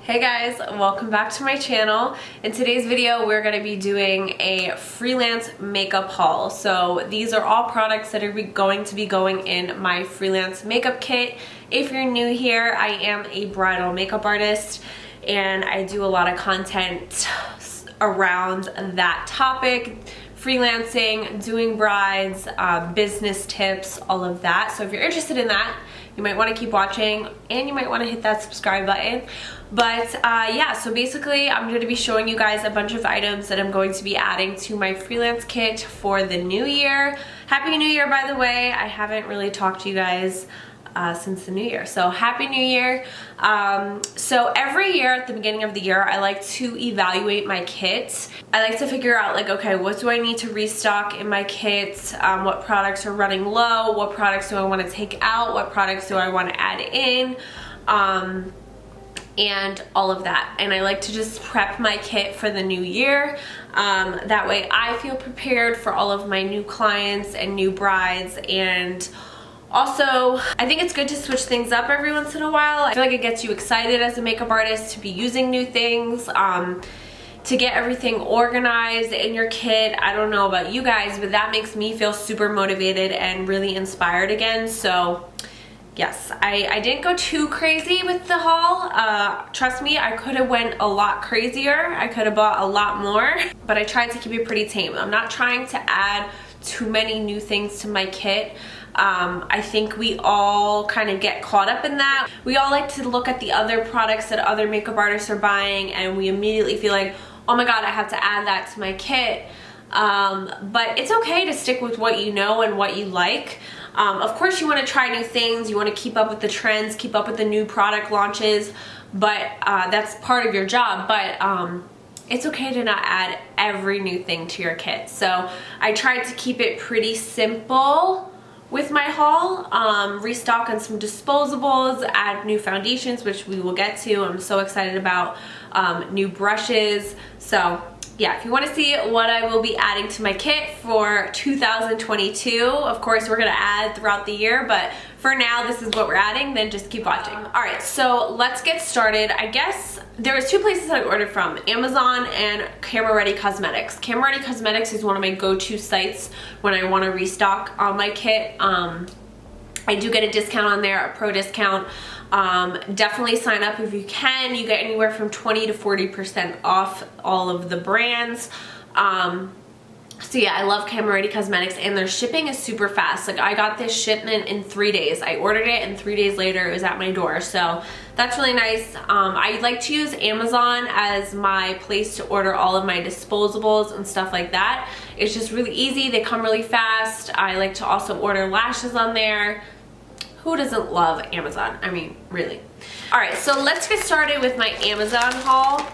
Hey guys, welcome back to my channel. In today's video, we're going to be doing a freelance makeup haul. So these are all products that are going to be going in my freelance makeup kit. If you're new here, I am a bridal makeup artist and I do a lot of content around that topic. Freelancing, doing brides, business tips, all of that. So if you're interested in that, you might want to keep watching and you might want to hit that subscribe button. But yeah, so basically I'm going to be showing you guys a bunch of items that I'm going to be adding to my freelance kit for the new year. Happy New Year, by the way. I haven't really talked to you guys since the new year, so happy new year. So every year at the beginning of the year I like to evaluate my kit. I like to figure out, like, okay, what do I need to restock in my kit, what products are running low, what products do I want to take out, what products do I want to add in, and all of that. And I like to just prep my kit for the new year. That way I feel prepared for all of my new clients and new brides. And also, I think it's good to switch things up every once in a while. I feel like it gets you excited as a makeup artist to be using new things, to get everything organized in your kit. I don't know about you guys, but that makes me feel super motivated and really inspired again. So yes, I didn't go too crazy with the haul. Trust me, I could have went a lot crazier. I could have bought a lot more, but I tried to keep it pretty tame. I'm not trying to add too many new things to my kit. I think we all kind of get caught up in that. We all like to look at the other products that other makeup artists are buying and we immediately feel like, oh my god, I have to add that to my kit. But it's okay to stick with what you know and what you like. Of course you want to try new things, you want to keep up with the trends, keep up with the new product launches, but that's part of your job. But it's okay to not add every new thing to your kit. So I tried to keep it pretty simple with my haul, restock on some disposables, add new foundations, which we will get to. I'm so excited about new brushes. So yeah, if you want to see what I will be adding to my kit for 2022, of course we're going to add throughout the year, but for now this is what we're adding, then just keep watching. Alright, so let's get started. I guess there was two places I ordered from, Amazon and Camera Ready Cosmetics. Camera Ready Cosmetics is one of my go-to sites when I want to restock on my kit. I do get a discount on there, a pro discount. Definitely sign up if you can. You get anywhere from 20 to 40% off all of the brands. So yeah, I love Camera Ready Cosmetics and their shipping is super fast. Like, I got this shipment in 3 days. I ordered it and 3 days later it was at my door. So that's really nice. I like to use Amazon as my place to order all of my disposables and stuff like that. It's just really easy. They come really fast. I like to also order lashes on there. Who doesn't love Amazon? I mean, really. Alright, so let's get started with my Amazon haul.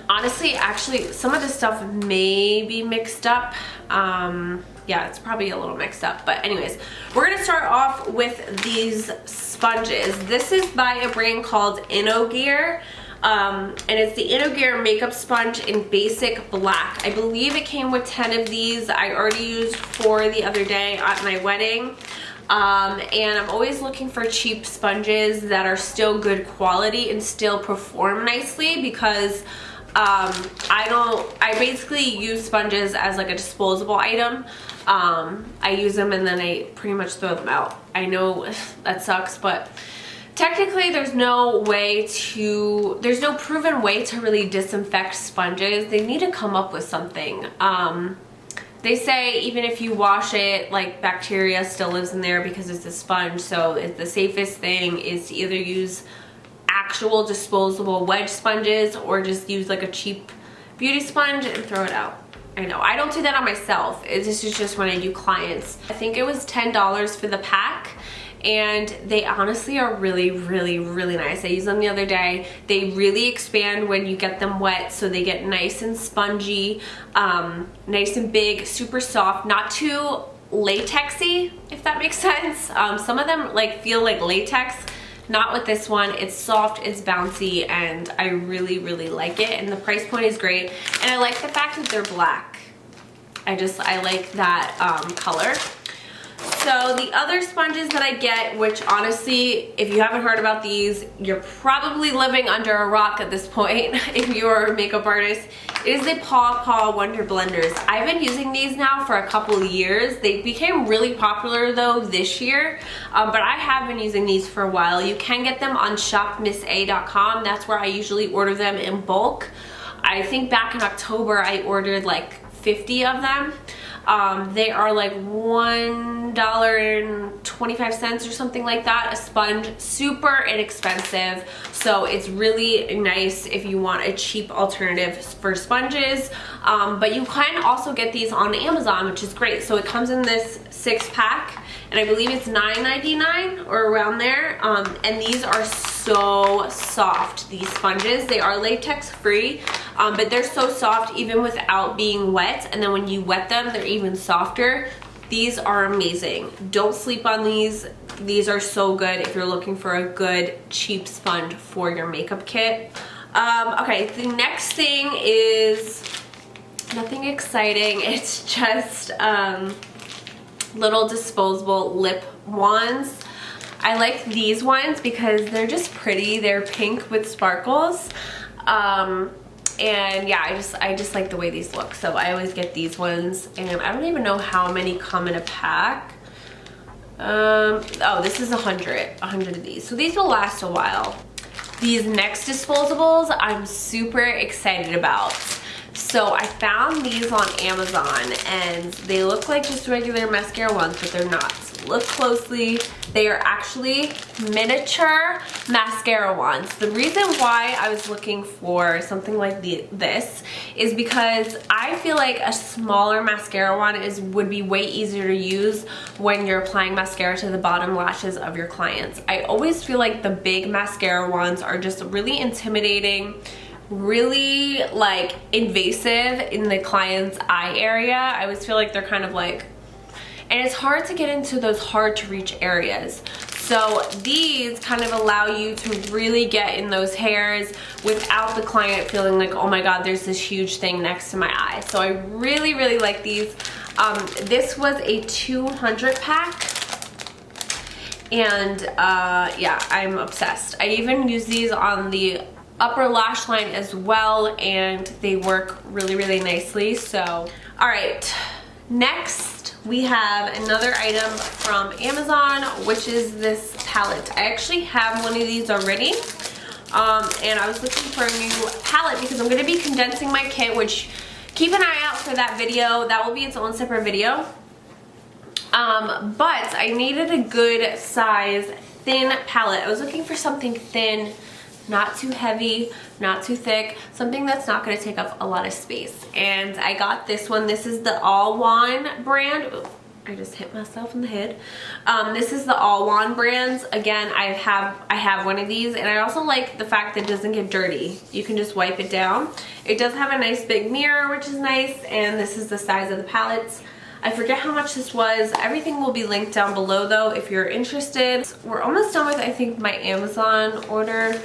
Honestly, actually, some of this stuff may be mixed up. Yeah, it's probably a little mixed up. But anyways, we're going to start off with these sponges. This is by a brand called INNOGEAR. And it's the INNOGEAR makeup sponge in basic black. I believe it came with 10 of these. I already used 4 the other day at my wedding. And I'm always looking for cheap sponges that are still good quality and still perform nicely, because I basically use sponges as like a disposable item. I use them and then I pretty much throw them out. I know that sucks, but technically there's no proven way to really disinfect sponges. They need to come up with something. They say even if you wash it, like, bacteria still lives in there because it's a sponge. So the safest thing is to either use actual disposable wedge sponges or just use like a cheap beauty sponge and throw it out. I know, I don't do that on myself. This is just when I do clients. I think it was $10 for the pack. And they honestly are really, really, really nice. I used them the other day. They really expand when you get them wet, so they get nice and spongy, nice and big, super soft, not too latexy, if that makes sense. Some of them like feel like latex. Not with this one. It's soft, it's bouncy, and I really, really like it. And the price point is great. And I like the fact that they're black. I like that color. So the other sponges that I get, which honestly, if you haven't heard about these, you're probably living under a rock at this point if you're a makeup artist, is the PAW PAW Wonder Blenders. I've been using these now for a couple of years. They became really popular though this year, but I have been using these for a while. You can get them on shopmissa.com. That's where I usually order them in bulk. I think back in October I ordered like 50 of them. They are like $1.25 or something like that a sponge, super inexpensive, so it's really nice if you want a cheap alternative for sponges. But you can also get these on Amazon, which is great. So it comes in this 6-pack, and I believe it's $9.99 or around there. And these are so soft, these sponges. They are latex free, but they're so soft even without being wet, and then when you wet them they're even softer. These are amazing. Don't sleep on these. These are so good if you're looking for a good cheap sponge for your makeup kit. Okay, the next thing is nothing exciting. It's just little disposable lip wands. I like these ones because they're just pretty. They're pink with sparkles. And yeah, I just like the way these look, so I always get these ones, and I don't even know how many come in a pack. Oh, this is 100 of these, so these will last a while. These NYX disposables I'm super excited about. So I found these on Amazon, and they look like just regular mascara ones, but they're not. So look closely. They are actually miniature mascara wands. The reason why I was looking for something like this is because I feel like a smaller mascara wand would be way easier to use when you're applying mascara to the bottom lashes of your clients. I always feel like the big mascara wands are just really intimidating, really like invasive in the client's eye area. I always feel like they're kind of like, and it's hard to get into those hard to reach areas. So these kind of allow you to really get in those hairs without the client feeling like, oh my god, there's this huge thing next to my eye. So I really, really like these. This was a 200 pack. And yeah, I'm obsessed. I even use these on the upper lash line as well, and they work really, really nicely. So, all right, next we have another item from Amazon, which is this palette. I actually have one of these already, and I was looking for a new palette because I'm going to be condensing my kit, which keep an eye out for that video. That will be its own separate video. But I needed a good size thin palette. I was looking for something thin, not too heavy, not too thick, something that's not going to take up a lot of space. And I got this one. This is the ALLWON brand. Ooh, I just hit myself in the head. This is the ALLWON brands. Again, I have one of these, and I also like the fact that it doesn't get dirty. You can just wipe it down. It does have a nice big mirror, which is nice, and this is the size of the palettes. I forget how much this was. Everything will be linked down below though if you're interested. We're almost done with, I think, my Amazon order.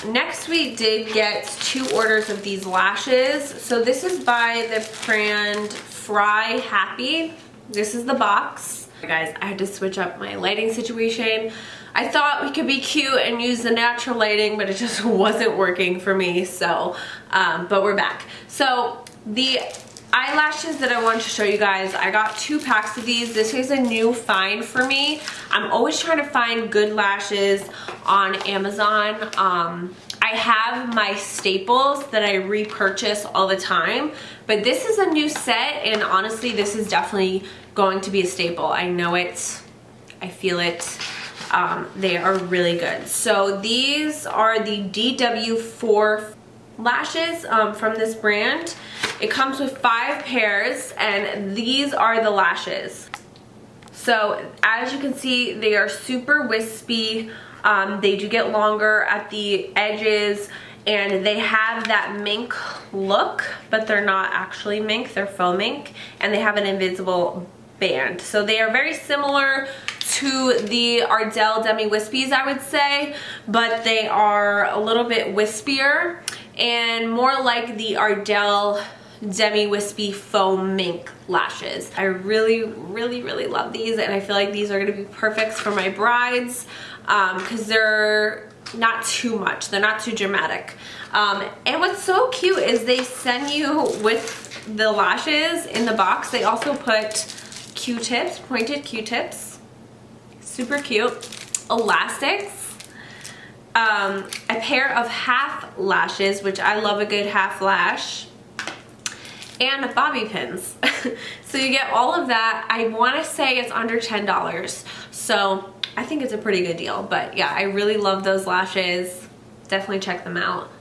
Next we did get 2 orders of these lashes. So this is by the brand Fry Happy. This is the box. Guys, I had to switch up my lighting situation. I thought we could be cute and use the natural lighting, but it just wasn't working for me. So, but we're back. So the eyelashes that I wanted to show you guys, I got 2 packs of these. This is a new find for me. I'm always trying to find good lashes on Amazon. I have my staples that I repurchase all the time, but this is a new set, and honestly this is definitely going to be a staple. I know it, I feel it. They are really good. So these are the DW4 lashes from this brand. It comes with 5 pairs, and these are the lashes. So as you can see, they are super wispy. They do get longer at the edges, and they have that mink look, but they're not actually mink, they're faux mink, and they have an invisible band. So they are very similar to the Ardell Demi Wispies, I would say, but they are a little bit wispier and more like the Ardell Demi Wispy Foam Mink lashes. I really love these, and I feel like these are going to be perfect for my brides because they're not too much, they're not too dramatic. And what's so cute is they send you with the lashes in the box, they also put Q-tips, pointed Q-tips, super cute, elastics, a pair of half lashes, which I love a good half lash, and bobby pins. So you get all of that. I want to say it's under $10, so I think it's a pretty good deal. But yeah, I really love those lashes. Definitely check them out.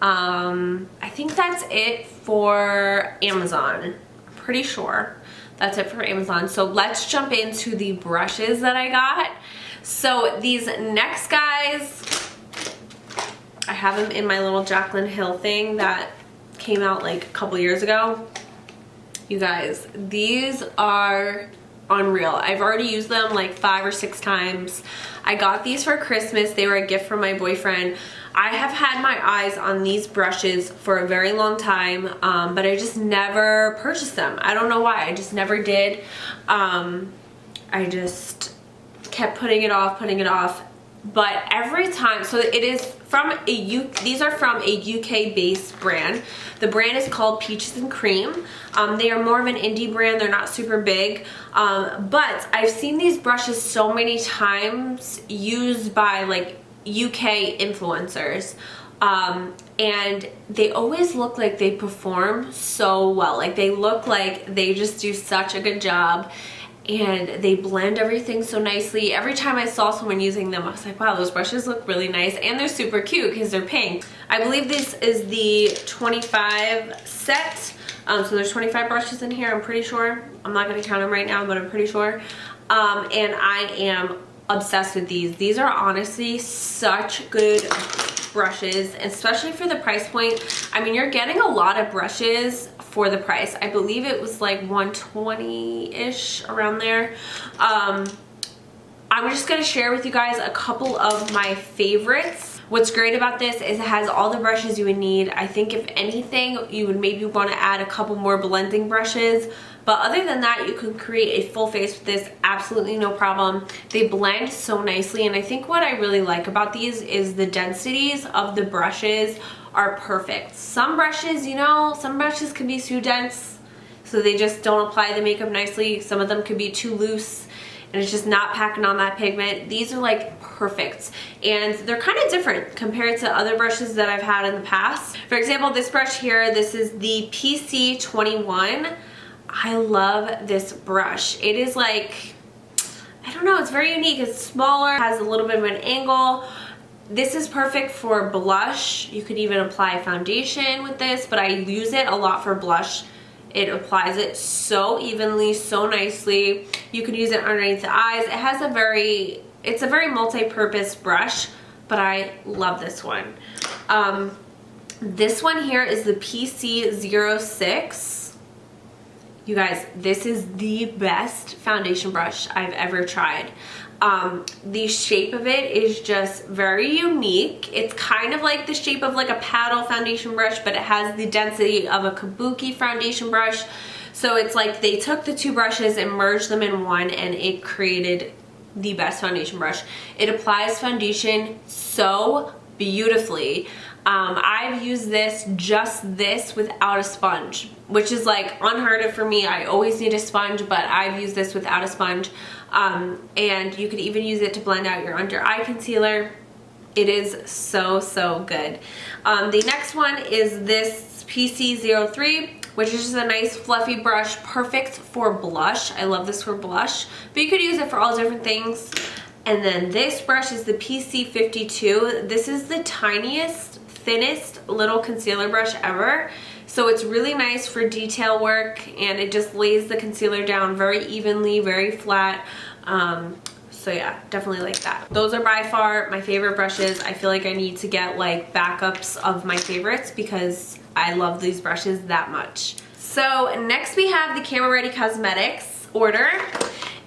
I think that's it for Amazon. I'm pretty sure that's it for Amazon. So let's jump into the brushes that I got. So these NYX guys, I have them in my little Jaclyn Hill thing that came out like a couple years ago. You guys, these are unreal. I've already used them like 5 or 6 times. I got these for Christmas. They were a gift from my boyfriend. I have had my eyes on these brushes for a very long time, but I just never purchased them. I don't know why. I just never did. I just kept putting it off. But every time, so it is from these are from a UK based brand. The brand is called Peaches and Cream. They are more of an indie brand. They're not super big. But I've seen these brushes so many times used by like UK influencers. And they always look like they perform so well. Like they look like they just do such a good job. And they blend everything so nicely. Every time I saw someone using them, I was like, wow, those brushes look really nice. And they're super cute because they're pink. I believe this is the 25 set. So there's 25 brushes in here, I'm pretty sure. I'm not going to count them right now, but I'm pretty sure. And I am obsessed with these. These are honestly such good brushes, especially for the price point. I mean, you're getting a lot of brushes for the price. I believe it was like $120-ish, around there. I'm just gonna share with you guys a couple of my favorites. What's great about this is it has all the brushes you would need. I think if anything, you would maybe want to add a couple more blending brushes. But other than that, you can create a full face with this, absolutely no problem. They blend so nicely, and I think what I really like about these is the densities of the brushes are perfect. Some brushes, you know, some brushes can be too dense, so they just don't apply the makeup nicely. Some of them could be too loose, and it's just not packing on that pigment. These are like perfect, and they're kind of different compared to other brushes that I've had in the past. For example, this brush here, this is the PC21. I love this brush. It is like, I don't know, it's very unique. It's smaller, has a little bit of an angle. This is perfect for blush. You could even apply foundation with this, but I use it a lot for blush. It applies it so evenly, so nicely. You could use it underneath the eyes. It has it's a very multi-purpose brush, but I love this one. This one here is the PC06. You guys, this is the best foundation brush I've ever tried. The shape of it is just very unique. It's kind of like the shape of like a paddle foundation brush, but it has the density of a kabuki foundation brush. So it's like they took the two brushes and merged them in one, and it created the best foundation brush. It applies foundation so beautifully. I've used this, just this, without a sponge, which is like unheard of for me. I always need a sponge, but I've used this without a sponge. And you could even use it to blend out your under eye concealer. It is so good. The next one is this PC03, which is just a nice fluffy brush, perfect for blush. I love this for blush, but you could use it for all different things. And then this brush is the PC52. This is the tiniest, thinnest little concealer brush ever. So it's really nice for detail work, and it just lays the concealer down very evenly, very flat. So yeah, definitely like that. Those are by far my favorite brushes. I feel like I need to get like backups of my favorites because I love these brushes that much. So next we have the Camera Ready Cosmetics order.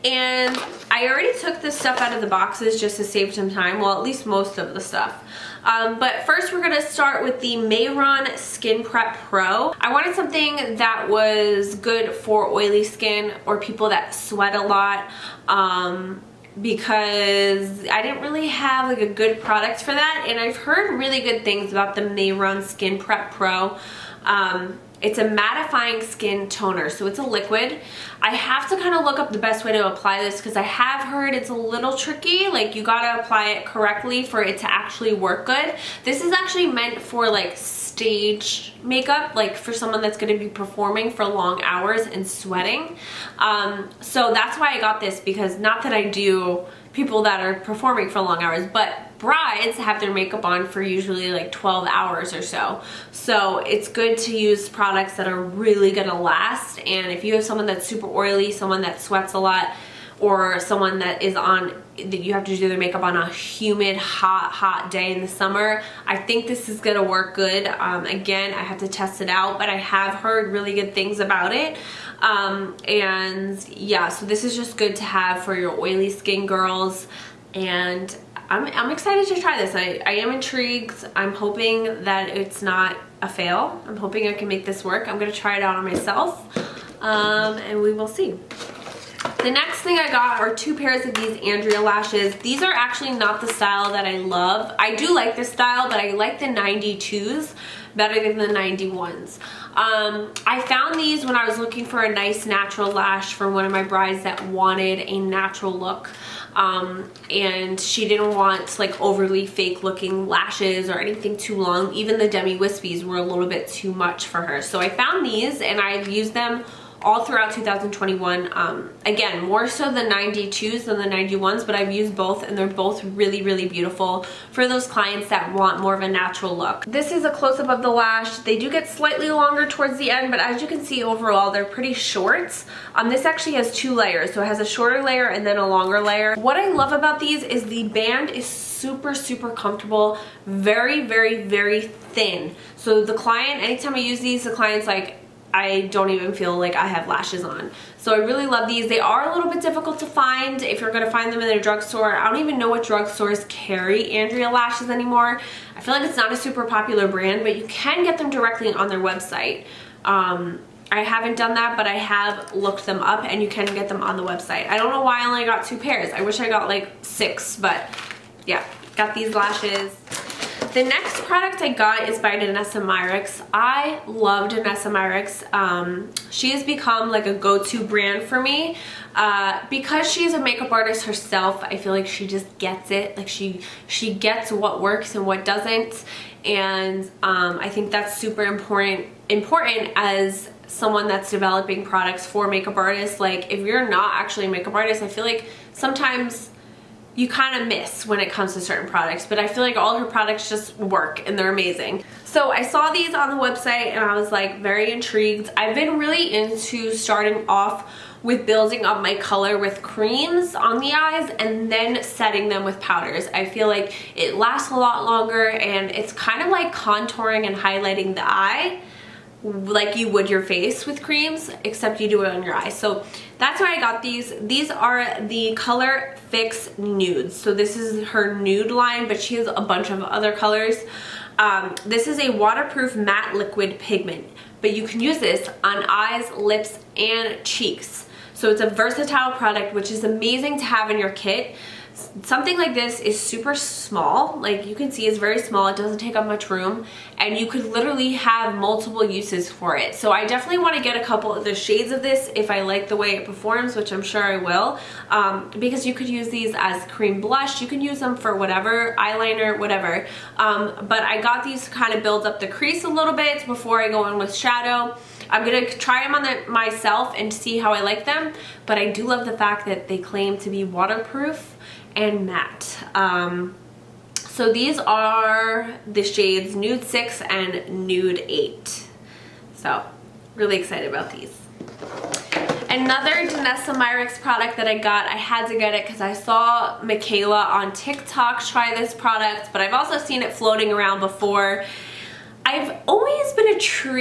And I already took this stuff out of the boxes just to save some time. Well, at least most of the stuff. But first we're gonna start with the MEHRON Skin Prep Pro. I wanted something that was good for oily skin or people that sweat a lot, because I didn't really have like a good product for that, and I've heard really good things about the MEHRON Skin Prep Pro. It's a mattifying skin toner, so it's a liquid. I have to kind of look up the best way to apply this because I have heard it's a little tricky. Like, you gotta apply it correctly for it to actually work good. This is actually meant for like stage makeup, like for someone that's gonna be performing for long hours and sweating. So that's why I got this, because not that I do people that are performing for long hours, but brides have their makeup on for usually like 12 hours or so. So it's good to use products that are really gonna last. And if you have someone that's super oily, someone that sweats a lot, or someone that is on, that you have to do their makeup on a humid, hot day in the summer, I think this is gonna work good. Again, I have to test it out, but I have heard really good things about it. And yeah, so this is just good to have for your oily skin girls. And I'm excited to try this. I am intrigued. I'm hoping that it's not a fail. I'm hoping I can make this work. I'm gonna try it out on myself, and we will see. The next thing I got are 2 pairs of these ANDREA lashes. These are actually not the style that I love. I do like this style, but I like the 92s better than the 91s. I found these when I was looking for a nice natural lash for one of my brides that wanted a natural look. And she didn't want like overly fake looking lashes or anything too long. Even the demi wispies were a little bit too much for her. So I found these and I've used them all throughout 2021. Again, more so the 92s than the 91s, but I've used both and they're both really, really beautiful for those clients that want more of a natural look. This is a close-up of the lash. They do get slightly longer towards the end, but as you can see overall, they're pretty short. This actually has 2 layers, so it has a shorter layer and then a longer layer. What I love about these is the band is super, super comfortable, very, very, very thin. So the client, anytime I use these, the client's like, I don't even feel like I have lashes on. So I really love these. They are a little bit difficult to find if you're gonna find them in a drugstore. I don't even know what drugstores carry ANDREA lashes anymore. I feel like it's not a super popular brand, but you can get them directly on their website. I haven't done that, but I have looked them up and you can get them on the website. I don't know why I only got 2 pairs. I wish I got like 6, but yeah, got these lashes. The next product I got is by DANESSA MYRICKS. I love DANESSA MYRICKS. She has become like a go-to brand for me. Because she's a makeup artist herself, I feel like she just gets it. Like she gets what works and what doesn't. And I think that's super important as someone that's developing products for makeup artists. Like, if you're not actually a makeup artist, I feel like sometimes you kind of miss when it comes to certain products, but I feel like all her products just work and they're amazing. So I saw these on the website and I was like very intrigued. I've been really into starting off with building up my color with creams on the eyes and then setting them with powders. I feel like it lasts a lot longer and it's kind of like contouring and highlighting the eye like you would your face with creams, except you do it on your eyes. So that's why I got these. These are the Color Fix Nudes. So this is her nude line, but she has a bunch of other colors. This is a waterproof matte liquid pigment, but you can use this on eyes, lips, and cheeks. So it's a versatile product, which is amazing to have in your kit. Something like this is super small, like you can see it's very small, it doesn't take up much room, and you could literally have multiple uses for it. So I definitely want to get a couple of the shades of this if I like the way it performs, which I'm sure I will, because you could use these as cream blush, you can use them for whatever, eyeliner, whatever, but I got these to kind of build up the crease a little bit before I go in with shadow. I'm gonna try them on myself and see how I like them, but I do love the fact that they claim to be waterproof and matte. So these are the shades Nude 6 and Nude 8. So really excited about these. Another DANESSA MYRICKS product that I got, I had to get it because I saw Michaela on TikTok try this product, but I've also seen it floating around before. I've always been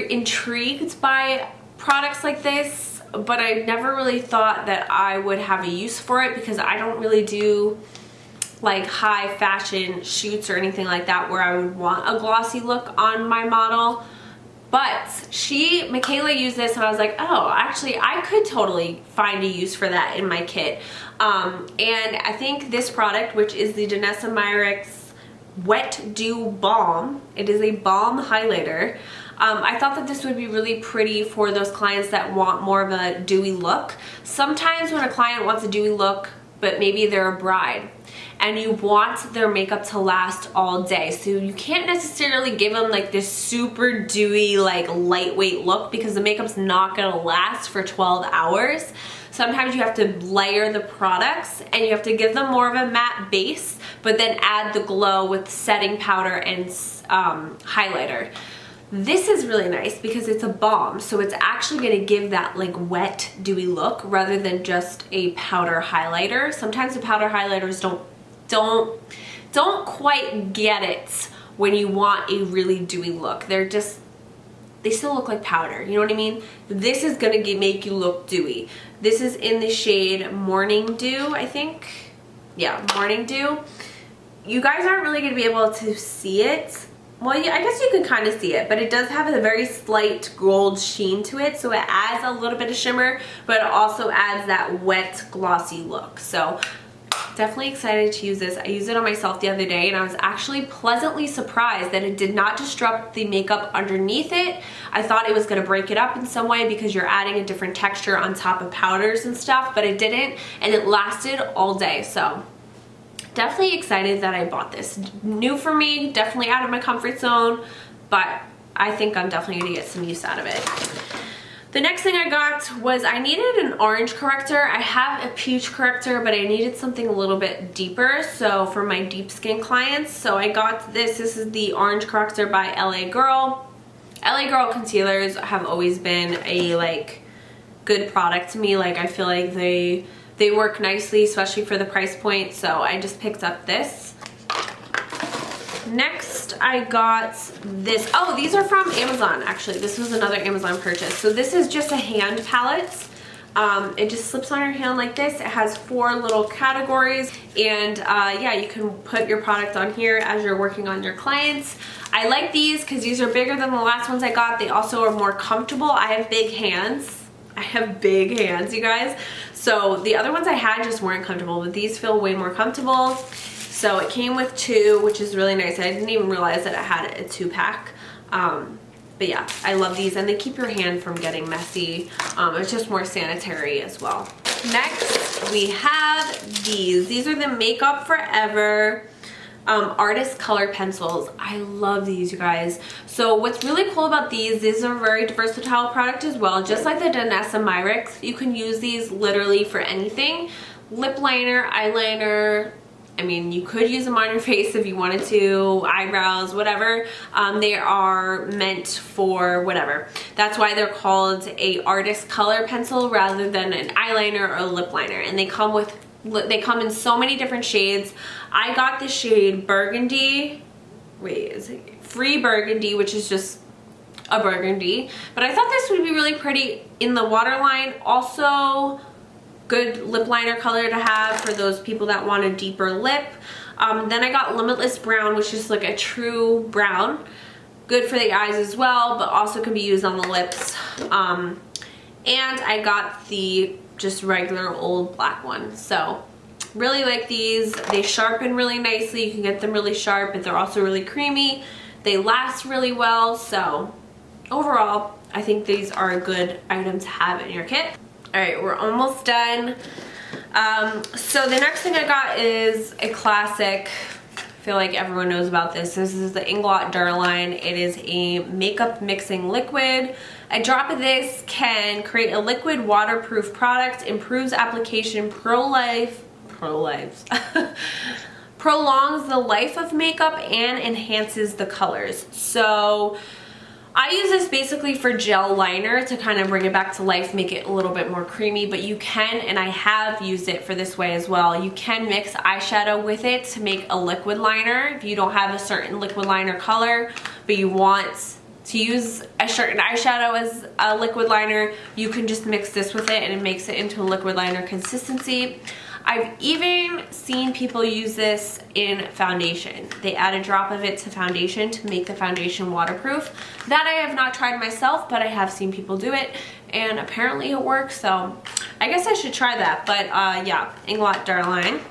intrigued by products like this, but I never really thought that I would have a use for it because I don't really do like high fashion shoots or anything like that where I would want a glossy look on my model. But Michaela used this and I was like, oh, actually I could totally find a use for that in my kit. And I think this product, which is the DANESSA MYRICKS Wet Dew Balm, it is a balm highlighter. I thought that this would be really pretty for those clients that want more of a dewy look. Sometimes when a client wants a dewy look, but maybe they're a bride, and you want their makeup to last all day, so you can't necessarily give them like this super dewy, like lightweight look because the makeup's not gonna last for 12 hours. Sometimes you have to layer the products and you have to give them more of a matte base, but then add the glow with setting powder and highlighter. This is really nice because it's a balm, so it's actually gonna give that like wet, dewy look rather than just a powder highlighter. Sometimes the powder highlighters don't quite get it when you want a really dewy look. They still look like powder, you know what I mean? This is gonna make you look dewy. This is in the shade Morning Dew, I think. Yeah, Morning Dew. You guys aren't really gonna be able to see it. Well, yeah, I guess you can kind of see it, but it does have a very slight gold sheen to it, so it adds a little bit of shimmer, but it also adds that wet, glossy look. So definitely excited to use this. I used it on myself the other day and I was actually pleasantly surprised that it did not disrupt the makeup underneath it. I thought it was going to break it up in some way because you're adding a different texture on top of powders and stuff, but it didn't, and it lasted all day. So definitely excited that I bought this. New for me, definitely out of my comfort zone, but I think I'm definitely going to get some use out of it. The next thing I got was I needed an orange corrector. I have a peach corrector, but I needed something a little bit deeper, so for my deep skin clients. So I got this. This is the orange corrector by LA Girl. LA Girl concealers have always been a like good product to me. Like I feel like they work nicely, especially for the price point, so I just picked up this. Next, I got this. Oh, these are from Amazon, actually. This was another Amazon purchase. So this is just a hand palette. It just slips on your hand like this. It has 4 little categories, and yeah, you can put your product on here as you're working on your clients. I like these because these are bigger than the last ones I got. They also are more comfortable. I have big hands. I have big hands, you guys. So the other ones I had just weren't comfortable, but these feel way more comfortable. So it came with 2, which is really nice. I didn't even realize that it had a 2-pack. But yeah, I love these, and they keep your hand from getting messy. It's just more sanitary as well. Next, we have these. These are the Makeup Forever artist color pencils. I love these, you guys. So what's really cool about these are a very versatile product as well. Just like the DANESSA MYRICKS, you can use these literally for anything. Lip liner, eyeliner, I mean, you could use them on your face if you wanted to, eyebrows, whatever. They are meant for whatever. That's why they're called a artist color pencil rather than an eyeliner or a lip liner. And they come in so many different shades. I got the shade Burgundy. Wait, is it Free Burgundy, which is just a burgundy. But I thought this would be really pretty in the waterline. Also, good lip liner color to have for those people that want a deeper lip. Then I got Limitless Brown, which is like a true brown. Good for the eyes as well, but also can be used on the lips. And I got the just regular old black one. So really like these. They sharpen really nicely. You can get them really sharp, but they're also really creamy. They last really well. So overall, I think these are a good item to have in your kit. All right, we're almost done. So the next thing I got is a classic. I feel like everyone knows about this. This is the INGLOT DURALINE. It is a makeup mixing liquid. A drop of this can create a liquid waterproof product, improves application, prolongs the life of makeup, and enhances the colors. So I use this basically for gel liner to kind of bring it back to life, make it a little bit more creamy, but you can, and I have used it for this way as well, you can mix eyeshadow with it to make a liquid liner. If you don't have a certain liquid liner color, but you want to use a certain eyeshadow as a liquid liner, you can just mix this with it and it makes it into a liquid liner consistency. I've even seen people use this in foundation. They add a drop of it to foundation to make the foundation waterproof. That I have not tried myself, but I have seen people do it, and apparently it works, so I guess I should try that. But yeah, INGLOT DURALINE.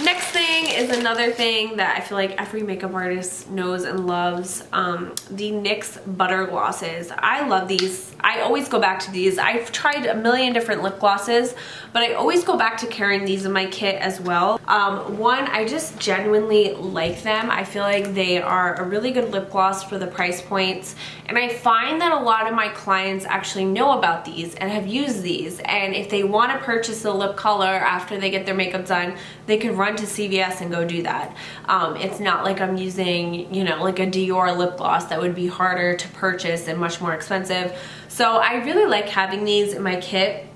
Next thing is another thing that I feel like every makeup artist knows and loves, the NYX Butter Glosses. I love these. I always go back to these. I've tried a million different lip glosses, but I always go back to carrying these in my kit as well. One, I just genuinely like them. I feel like they are a really good lip gloss for the price points, and I find that a lot of my clients actually know about these and have used these, and if they want to purchase a lip color after they get their makeup done, they can run to CVS and go do that. It's not like I'm using, you know, like a Dior lip gloss that would be harder to purchase and much more expensive. So I really like having these in my kit,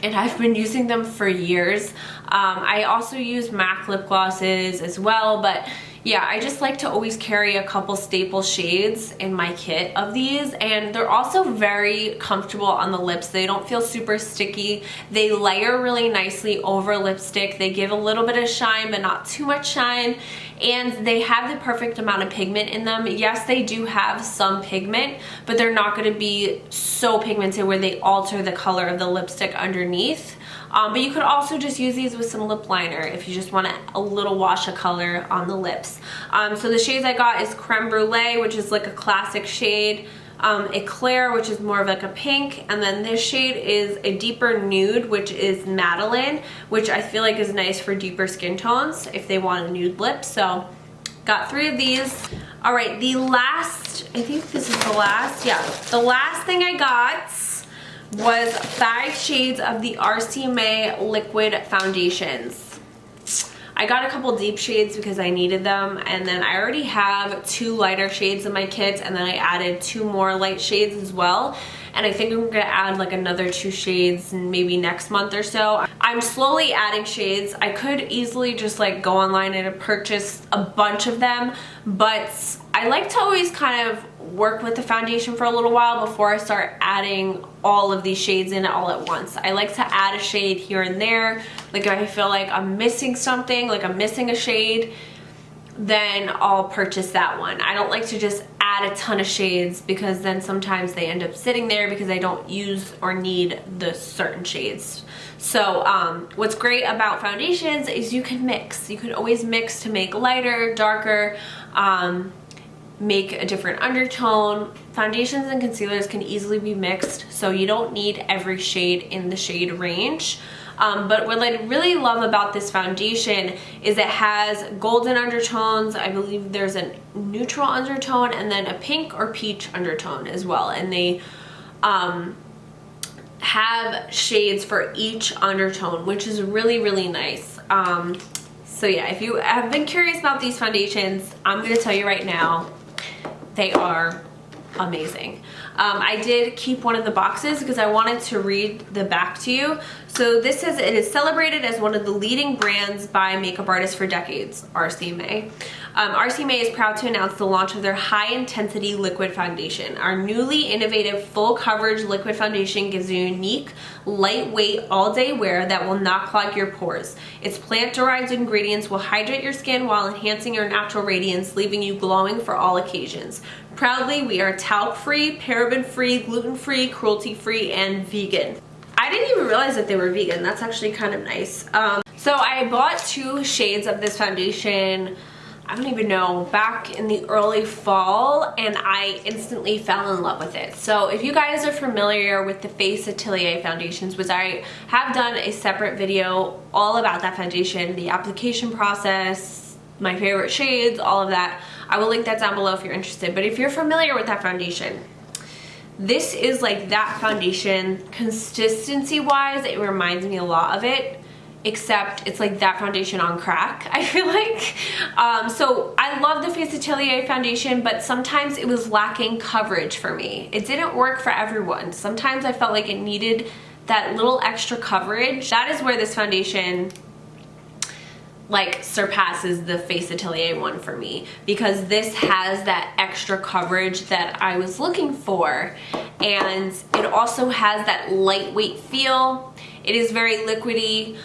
and I've been using them for years. I also use MAC lip glosses as well, but yeah, I just like to always carry a couple staple shades in my kit of these, and they're also very comfortable on the lips. They don't feel super sticky. They layer really nicely over lipstick. They give a little bit of shine, but not too much shine, and they have the perfect amount of pigment in them. Yes, they do have some pigment, but they're not going to be so pigmented where they alter the color of the lipstick underneath. But you could also just use these with some lip liner if you just want a little wash of color on the lips. So the shades I got is Creme Brulee, which is like a classic shade, Eclair, which is more of like a pink, and then this shade is a deeper nude, which is Madeline, which I feel like is nice for deeper skin tones if they want a nude lip. So got 3 of these. All right, the last, I think this is the last, yeah, the last thing I got was 5 shades of the RCMA liquid foundations. I got a couple deep shades because I needed them, and then I already have 2 lighter shades in my kit, and then I added 2 more light shades as well, and I think I'm gonna add like another 2 shades maybe next month or so. I'm slowly adding shades. I could easily just like go online and purchase a bunch of them, but I like to always kind of work with the foundation for a little while before I start adding all of these shades in all at once. I like to add a shade here and there. Like if I feel like I'm missing something, like I'm missing a shade, then I'll purchase that one. I don't like to just add a ton of shades because then sometimes they end up sitting there because I don't use or need the certain shades. So what's great about foundations is you can mix. You can always mix to make lighter, darker, make a different undertone. Foundations and concealers can easily be mixed, so you don't need every shade in the shade range. But what I really love about this foundation is it has golden undertones. I believe there's a neutral undertone and then a pink or peach undertone as well. And they have shades for each undertone, which is really, really nice. So yeah, if you have been curious about these foundations, I'm gonna tell you right now, they are amazing. I did keep one of the boxes because I wanted to read the back to you. So this says, it is celebrated as one of the leading brands by makeup artists for decades, RCMA. RCMA is proud to announce the launch of their high intensity liquid foundation. Our newly innovative full coverage liquid foundation gives you unique, lightweight, all day wear that will not clog your pores. Its plant derived ingredients will hydrate your skin while enhancing your natural radiance, leaving you glowing for all occasions. Proudly, we are talc-free, paraben-free, gluten-free, cruelty-free, and vegan. I didn't even realize that they were vegan. That's actually kind of nice. So I bought 2 shades of this foundation, I don't even know, back in the early fall, and I instantly fell in love with it. So if you guys are familiar with the Face Atelier foundations, which I have done a separate video all about that foundation, the application process, my favorite shades, all of that, I will link that down below if you're interested. But if you're familiar with that foundation, this is like that foundation. Consistency wise, it reminds me a lot of it, except it's like that foundation on crack, I feel like. So I love the Face Atelier foundation, but sometimes it was lacking coverage for me. It didn't work for everyone. Sometimes I felt like it needed that little extra coverage. That is where this foundation like surpasses the Face Atelier one for me, because this has that extra coverage that I was looking for, and it also has that lightweight feel. It is very liquidy,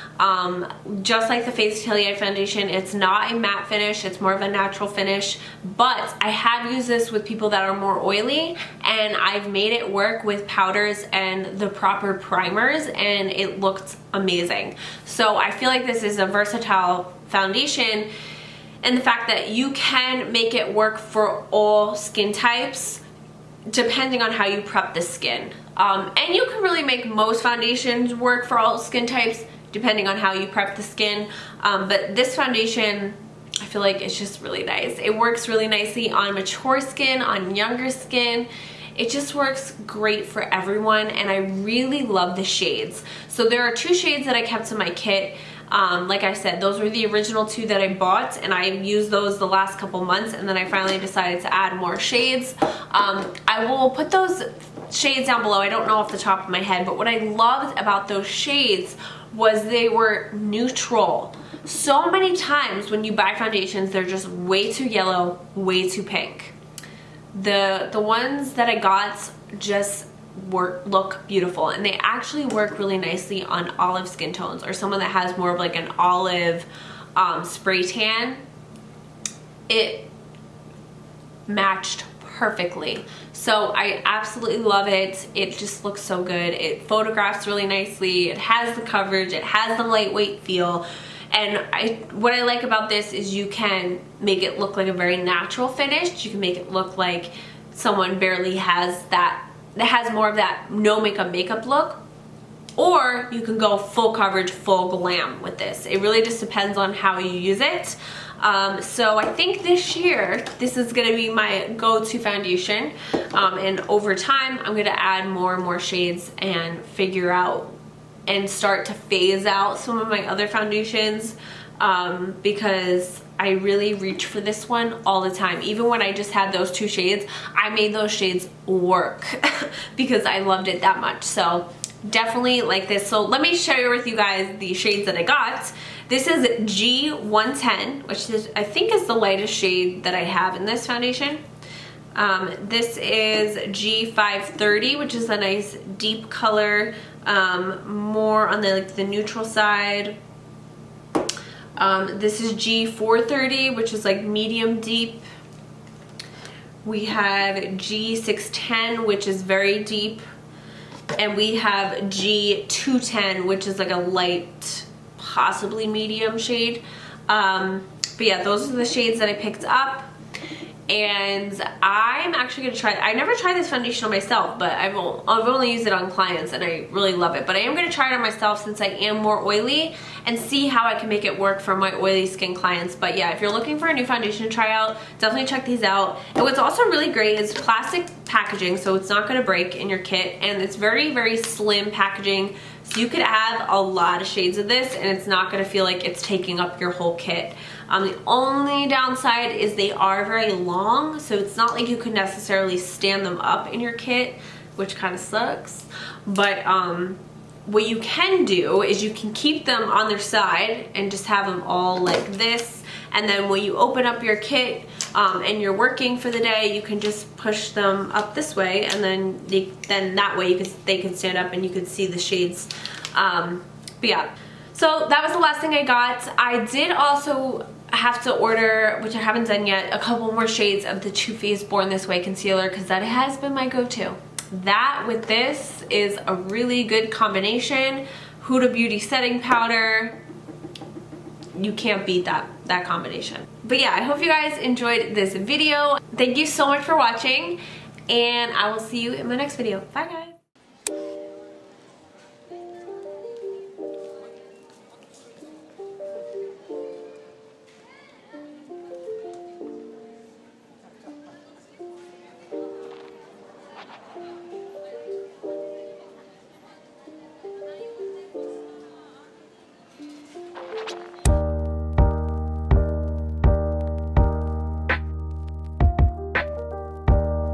just like the Face Atelier foundation. It's not a matte finish, it's more of a natural finish, but I have used this with people that are more oily, and I've made it work with powders and the proper primers, and it looked amazing. So I feel like this is a versatile foundation, and the fact that you can make it work for all skin types depending on how you prep the skin. And you can really make most foundations work for all skin types depending on how you prep the skin. But this foundation, I feel like it's just really nice. It works really nicely on mature skin, on younger skin. It just works great for everyone, and I really love the shades. So there are 2 shades that I kept in my kit. Like I said, those were the original 2 that I bought, and I used those the last couple months, and then I finally decided to add more shades. I will put those shades down below. I don't know off the top of my head, but what I loved about those shades was they were neutral. So many times when you buy foundations, they're just way too yellow, way too pink. The ones that I got just look beautiful, and they actually work really nicely on olive skin tones, or someone that has more of like an olive spray tan. It matched perfectly. So I absolutely love it. It just looks so good. It photographs really nicely. It has the coverage. It has the lightweight feel. And what I like about this is you can make it look like a very natural finish. You can make it look like someone barely has that has more of that no makeup look, or you can go full coverage, full glam with this. It really just depends on how you use it. So I think this year this is gonna be my go-to foundation, and over time I'm gonna add more and more shades and figure out and start to phase out some of my other foundations, because I really reach for this one all the time. Even when I just had those 2 shades, I made those shades work because I loved it that much. So definitely like this. So let me share with you guys the shades that I got. This is G110, which is, I think, is the lightest shade that I have in this foundation. This is G530, which is a nice deep color, more on the neutral side. This is G430, which is like medium deep. We have G610, which is very deep. And we have G210, which is like a light, possibly medium shade. But yeah, those are the shades that I picked up. And I'm actually gonna try, I never tried this foundation on myself, but I've only used it on clients, and I really love it. But I am gonna try it on myself since I am more oily, and see how I can make it work for my oily skin clients. But yeah, if you're looking for a new foundation to try out, definitely check these out. And what's also really great is plastic packaging, so it's not gonna break in your kit, and it's very, very slim packaging. So you could have a lot of shades of this, and it's not gonna feel like it's taking up your whole kit. The only downside is they are very long, so it's not like you could necessarily stand them up in your kit, which kind of sucks. But what you can do is you can keep them on their side and just have them all like this, and then when you open up your kit and you're working for the day, you can just push them up this way, and then that way they can stand up and you can see the shades. But yeah, so that was the last thing I got. I did also have to order, which I haven't done yet, a couple more shades of the Too Faced Born This Way concealer, because that has been my go-to. That with this is a really good combination. Huda Beauty setting powder, you can't beat that combination. But yeah, I hope you guys enjoyed this video. Thank you so much for watching, and I will see you in my next video. Bye guys.